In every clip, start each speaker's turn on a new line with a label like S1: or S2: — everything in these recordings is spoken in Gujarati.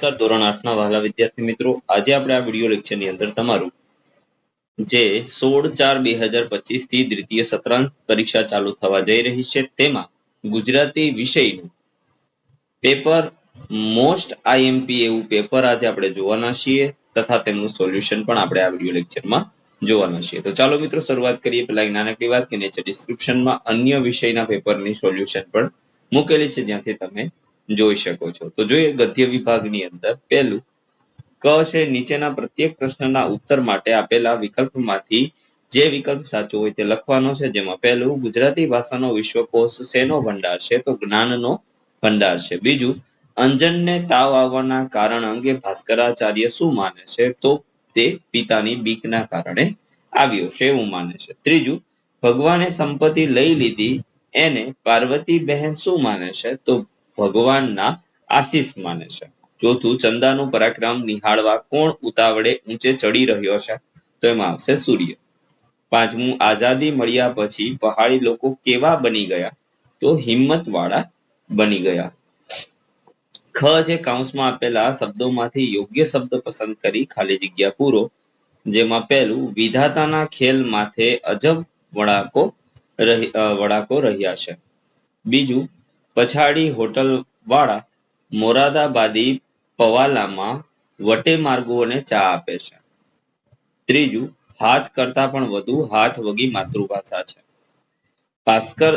S1: નમસ્કાર ધોરણ 8 ના વહાલા વિદ્યાર્થી મિત્રો, આજે આપણે આ વિડિયો લેક્ચરની અંદર તમારું જે 16/4/2025 થી દ્વિતીય સત્રાંત પરીક્ષા ચાલુ થવા જઈ રહી છે તેમાં ગુજરાતી વિષયનું પેપર મોસ્ટ આઈએમપી એવું પેપર આજે આપણે જોવાના છીએ તથા તેમનું સોલ્યુશન પણ આપણે આ વિડિયો લેક્ચરમાં જોવાના છીએ. તો ચાલો મિત્રો શરૂઆત કરીએ. પહેલા એક નાનકડી વાત કે નીચે ડિસ્ક્રિપ્શનમાં અન્ય વિષયના પેપરની સોલ્યુશન પણ મૂકેલી છે જ્યાંથી તમે જોઈ શકો છો. તો જોઈએ ગદ્ય વિભાગની અંદર પહેલું ક છે નીચેના પ્રત્યેક પ્રશ્નના ઉત્તર માટે આપેલા વિકલ્પમાંથી જે વિકલ્પ સાચો હોય તે લખવાનો છે. જેમાં પહેલું ગુજરાતી ભાષાનો વિશ્વકોશ શેનો ભંડાર છે? તો જ્ઞાનનો ભંડાર છે. બીજું અંજનને તાવ આવવાના કારણ અંગે ભાસ્કરાચાર્ય શું માને છે? તો તે પિતાની બીકના કારણે આવ્યો છે એવું માને છે. ત્રીજું ભગવાને સંપત્તિ લઈ લીધી એને પાર્વતી બહેન શું માને છે? તો ભગવાનના આશીષ માને છે. ચોથું ચંદાનું પરાક્રમ નિહાળવા કોણ ઉતાવળે ઊંચે ચડી રહ્યો છે? તો એમાં આવશે સૂર્ય. પાંચમું આઝાદી મળ્યા પછી પહાડી લોકો કેવા બની ગયા? તો હિંમત વાળા બની ગયા. ખ જે કૌંસમાં આપેલા શબ્દોમાંથી યોગ્ય શબ્દ પસંદ કરી ખાલી જગ્યા પૂરો. જેમાં પહેલું વિધાતાના ખેલ માથે અજબ વડાકો રહ્યા છે. બીજું પછાડી હોટલ વાળા મોરાદાબાદી પવાલામાં વટે માર્ગોને ચા આપે છે. ત્રીજું હાથ કરતા પણ વધુ હાથ વગી માતૃભાષા છે. ભાસ્કર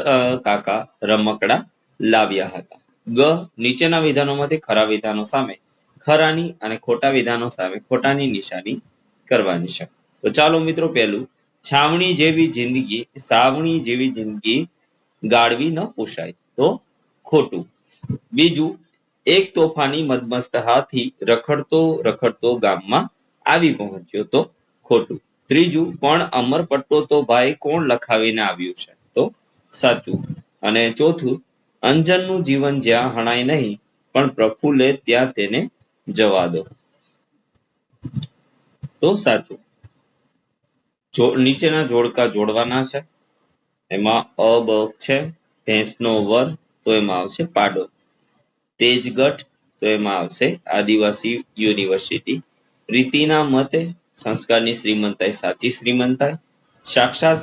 S1: કાકા રમકડા લાવ્યા હતા. ગ નીચેના વિધાનોમાંથી ખરા વિધાનો સામે ખરાની અને ખોટા વિધાનો સામે ખોટાની નિશાની કરવાની છે. તો ચાલો મિત્રો પહેલું છાવણી જેવી જિંદગી સાવણી જેવી જિંદગી ગાળવી ન પોસાય. તો ખોટું. બીજું એક તોફાની મદમસ્ત હાથી રખડતો રખડતો ગામમાં આવી પહોંચ્યો. તો ખોટું. ત્રીજું પણ અમરપટ્ટો તો ભાઈ કોણ લખાવીને આવ્યું છે? તો સાચું. અને ચોથું અંજનનું જીવન જ્યાં હણાય નહીં પણ પ્રફુલ્લે ત્યાં તેને જવા દો. તો સાચું. નીચેના જોડકા જોડવાના છે. એમાં અ બ છે. ભેંસનો વર તો એમાં આવશે પાડો. તેજગઢ તો એમાં આવશે આદિવાસી યુનિવર્સિટી. રીતિના મતે સંસ્કારની શ્રીમંતાઈ સાચી શ્રીમંતાઈ. સાક્ષાત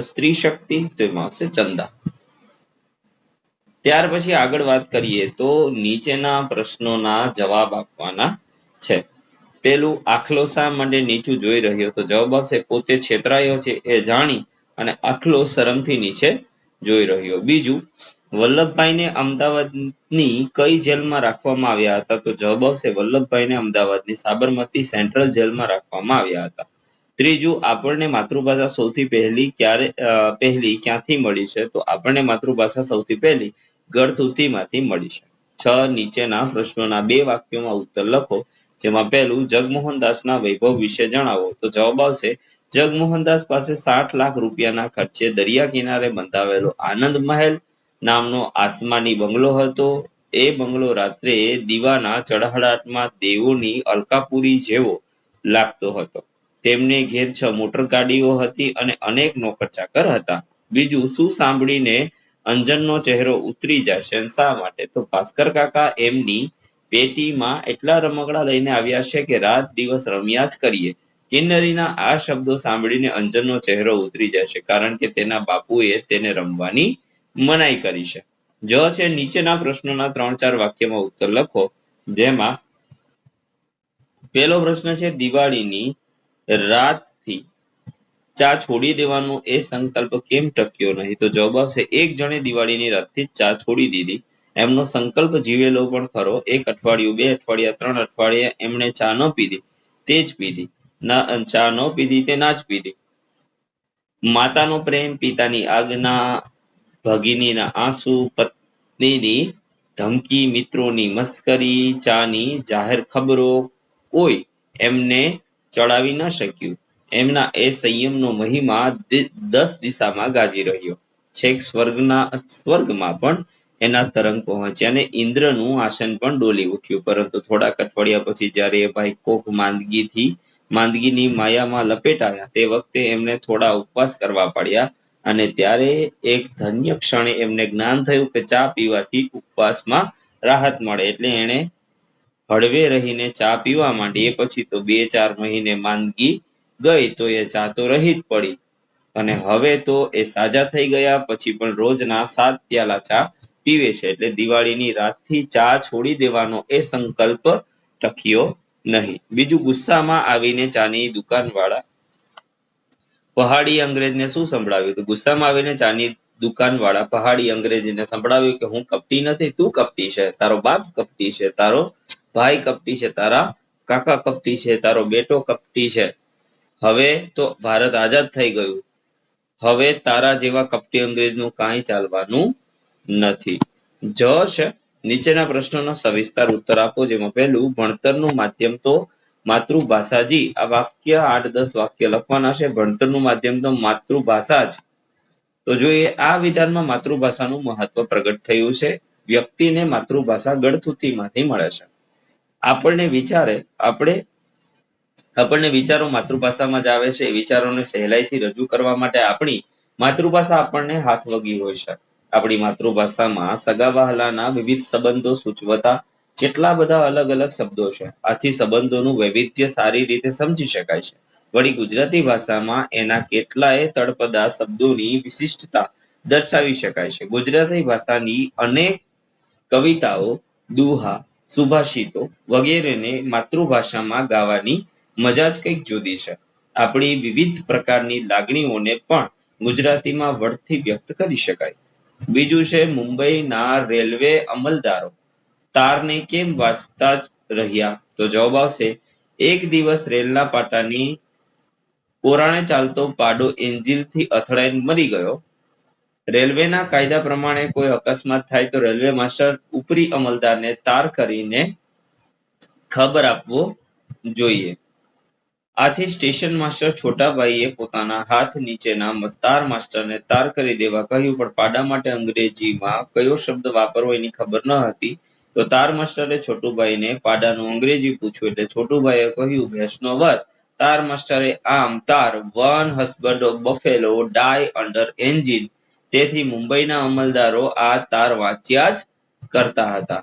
S1: સ્ત્રી શક્તિ તો એમાં આવશે ચંદા. ત્યાર પછી આગળ વાત કરીએ તો નીચેના પ્રશ્નોના જવાબ આપવાના છે. પેલું આખલો શા માટે નીચું જોઈ રહ્યો? તો જવાબ આવશે પોતે છેતરાયો છે એ જાણી અને આખલો શરમથી નીચે જોઈ રહ્યો. બીજું વલ્લભભાઈને અમદાવાદની કઈ જેલમાં રાખવામાં આવ્યા હતા? તો જવાબ આવશે વલ્લભભાઈને અમદાવાદની સાબરમતી સેન્ટ્રલ જેલમાં રાખવામાં આવ્યા હતા. ત્રીજું આપણને માતૃભાષા સૌથી પહેલી ક્યાંથી મળી છે? તો આપણને માતૃભાષા સૌથી પહેલી ગળથુથીમાંથી મળી છે. 6 નીચેના પ્રશ્નોના 2 વાક્યોમાં ઉત્તર લખો. જેમાં પહેલું જગમોહનદાસના વૈભવ વિશે જણાવો. તો જવાબ આવશે જગમોહનદાસ પાસે 60 લાખ રૂપિયાના ખર્ચે દરિયા કિનારે બંધાવેલો આનંદ મહેલ નામનો આસમાની બંગલો હતો. એ બંગલો રાત્રે દીવાના ચળહળાટમાં દેવોની અલકાપુરી જેવો લાગતો હતો. તેમને ઘેર 6 મોટર ગાડીઓ હતી અને અનેક નોકર ચાકર હતા. બીજું શું સાંભળીને અંજનનો ચહેરો ઉતરી જાય છે? શા માટે? તો ભાસ્કર કાકા એમની પેટીમાં એટલા રમકડા લઈને આવ્યા છે કે રાત દિવસ રમ્યા જ કરીએ. કિન્નરીના આ શબ્દો સાંભળીને અંજનનો ચહેરો ઉતરી જાય છે કારણ કે તેના બાપુએ તેને રમવાની મનાઈ કરી છે. જ છે નીચેના પ્રશ્નોના 3-4 વાક્યમાં ઉત્તર લખો. જેમાં પહેલો પ્રશ્ન છે દિવાળીની રાતથી ચા છોડી દેવાનો એ સંકલ્પ કેમ ટક્યો નહીં? તો જવાબ આવશે એક જણે દિવાળીની રાતથી ચા છોડી દીધી. એમનો સંકલ્પ જીવેલો પણ ખરો. 1 અઠવાડિયું 2 અઠવાડિયા 3 અઠવાડિયા એમણે ચા ન પીધી તે જ પીધી. ચા ન પીધી તે ના જ પીધી. માતાનો પ્રેમ, પિતાની આજ્ઞા, ભગિનીના આંસુ, પત્નીની ધમકી, મિત્રોની મસ્કરી, ચાની જાહેર ખબરો કોઈ એમને ચડાવી ન શક્યું. એમના એ સંયમનો મહિમા 10 દિશામાં ગાજી રહ્યો. છેક સ્વર્ગમાં પણ એના તરંગ પહોંચ્યા અને ઇન્દ્રનું આસન પણ ડોલી ઉઠ્યું. પરંતુ થોડાક અઠવાડિયા પછી જ્યારે એ ભાઈ કોક માંદગીની માયામાં લપેટાયા તે વખતે એમને થોડા ઉપવાસ કરવા પડ્યા અને ત્યારે એક ધન્ય ક્ષણે એમને જ્ઞાન થયું કે ચા પીવાથી ઉપવાસમાં રાહત મળે. એટલે એણે હળવે રહીને ચા પીવા માંડી એ પછી તો 2-4 મહિને માંદગી ગઈ તો એ ચા તો રહી જ પડી અને હવે તો એ સાજા થઈ ગયા પછી પણ રોજના 7 પ્યાલા ચા પીવે છે એટલે દિવાળીની રાતથી ચા છોડી દેવાનો એ સંકલ્પ ટક્યો નહીં. બીજું, ગુસ્સામાં આવીને ચાની દુકાનવાળા પહાડી અંગ્રેજને શું સંભળાવ્યું? તો ગુસ્સામાં આવીને ચાની દુકાનવાળા પહાડી અંગ્રેજીને સંભળાવ્યું કે હું કપટી નથી, તું કપટી છે, તારો બાપ કપટી છે, તારો ભાઈ કપટી છે, તારા કાકા કપટી છે, તારો બેટો કપટી છે. હવે તો ભારત આઝાદ થઈ ગયું. હવે તારા જેવા કપટી અંગ્રેજનું કાંઈ ચાલવાનું નથી. જ છે નીચેના પ્રશ્નોનો સવિસ્તાર ઉત્તર આપો. જેમાં પહેલું, ભણતરનું માધ્યમ તો માતૃભાષાજી. આ વાક્ય 8-10 વાક્ય લખવાના છે. ભણતરનું માધ્યમ તો માતૃભાષા જ. તો જોઈએ આ વિધાનમાં માતૃભાષાનું મહત્વ પ્રગટ થયું છે. વ્યક્તિને માતૃભાષા ગળથૂથીમાંથી મળે છે. આપણને વિચારો માતૃભાષામાં જ આવે છે. એ વિચારોને સહેલાઈથી રજૂ કરવા માટે આપણી માતૃભાષા આપણને હાથવગી હોય છે. આપણી માતૃભાષામાં સગા વહાલાના વિવિધ સંબંધો સૂચવતા કેટલા બધા અલગ અલગ શબ્દો છે. આથી સંબંધોનું વૈવિધ્ય સારી રીતે સમજી શકાય છે. વળી ગુજરાતી ભાષામાં એના કેટલાય તળપદા શબ્દોની વિશિષ્ટતા દર્શાવી શકાય છે. ગુજરાતી ભાષાની અનેક કવિતાઓ, દુહા, સુભાષિતો વગેરેને માતૃભાષામાં ગાવાની મજા જ કંઈક જુદી છે. આપણી વિવિધ પ્રકારની લાગણીઓને પણ ગુજરાતીમાં વળથી વ્યક્ત કરી શકાય. બીજું છે, મુંબઈના રેલવે અમલદારો તારને કેમ વાંચતા જ રહ્યા? તો જવાબ આવશે, એક દિવસ રેલના પાટાની કોરાણે ચાલતો પાડો એન્જિનથી અથડાઈને મરી ગયો. રેલવેના કાયદા પ્રમાણે કોઈ અકસ્માત થાય તો રેલવે માસ્ટર ઉપરી અમલદારને તાર કરીને ખબર આપવો જોઈએ. આથી સ્ટેશન માસ્ટર છોટાભાઈએ પોતાના હાથ નીચેના તાર માસ્ટરને તાર કરી દેવા કહ્યું, પણ પાડા માટે અંગ્રેજીમાં કયો શબ્દ વાપરવો એની ખબર ન હતી. તો તાર માસ્ટરે છોટુભાઈને પાડાનું અંગ્રેજી પૂછ્યું એટલે છોટુભાઈએ કહ્યું, ભેંસનો વર. તાર માસ્ટરે, આમ તાર, one husband of buffalo die under engine. તેથી મુંબઈના અમલદારો આ તાર વાંચ્યા જ કરતા હતા.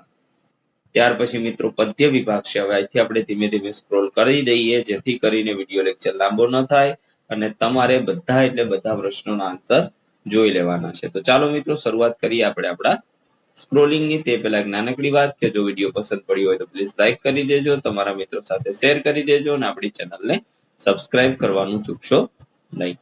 S1: ત્યાર પછી મિત્રો પદ્ય વિભાગ છે. હવે અહીંથી આપણે ધીમે ધીમે સ્ક્રોલ કરી દઈએ જેથી કરીને વિડીયો લેક્ચર લાંબો ન થાય અને તમારે બધા એટલે બધા પ્રશ્નોના આન્સર જોઈ લેવાના છે. તો ચાલો મિત્રો શરૂઆત કરીએ આપણે આપણા સ્ક્રોલિંગની. તે પહેલા એક નાનકડી વાત કે જો વિડીયો પસંદ પડ્યો હોય તો પ્લીઝ લાઈક કરી દેજો, તમારા મિત્રો સાથે શેર કરી દેજો અને આપણી ચેનલને સબસ્ક્રાઇબ કરવાનું ચૂકશો નહીં.